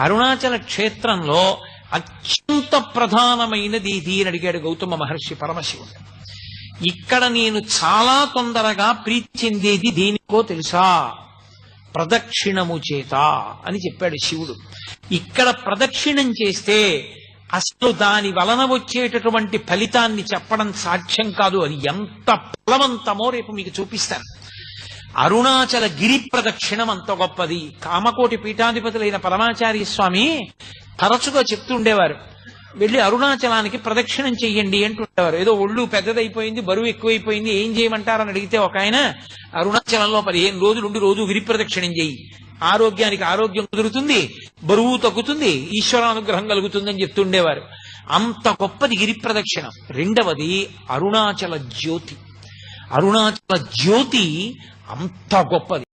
అరుణాచల క్షేత్రంలో అత్యంత ప్రధానమైనది ఇది అని అడిగాడు గౌతమ మహర్షి పరమశివుడు. ఇక్కడ నేను చాలా తొందరగా ప్రీతి చెందేది దేనికో తెలుసా? ప్రదక్షిణము చేత అని చెప్పాడు శివుడు. ఇక్కడ ప్రదక్షిణం చేస్తే అసలు దాని వలన వచ్చేటటువంటి ఫలితాన్ని చెప్పడం సాధ్యం కాదు. అది ఎంత ఫలవంతమో రేపు మీకు చూపిస్తాను. అరుణాచల గిరి ప్రదక్షిణం అంత గొప్పది. కామకోటి పీఠాధిపతులైన పరమాచార్య స్వామి తరచుగా చెప్తుండేవారు, వెళ్ళి అరుణాచలానికి ప్రదక్షిణం చెయ్యండి అంటుండేవారు. ఏదో ఒళ్ళు పెద్దదైపోయింది, బరువు ఎక్కువైపోయింది, ఏం చేయమంటారని అడిగితే ఒక ఆయన, అరుణాచలంలో 15 రోజులు ఉండి రోజు గిరి ప్రదక్షిణం చెయ్యి, ఆరోగ్యానికి ఆరోగ్యం కుదురుతుంది, బరువు తగ్గుతుంది, ఈశ్వరానుగ్రహం కలుగుతుందని చెప్తుండేవారు. అంత గొప్పది గిరి ప్రదక్షిణం. రెండవది అరుణాచల జ్యోతి. అరుణాచల జ్యోతి అంత గొప్పది.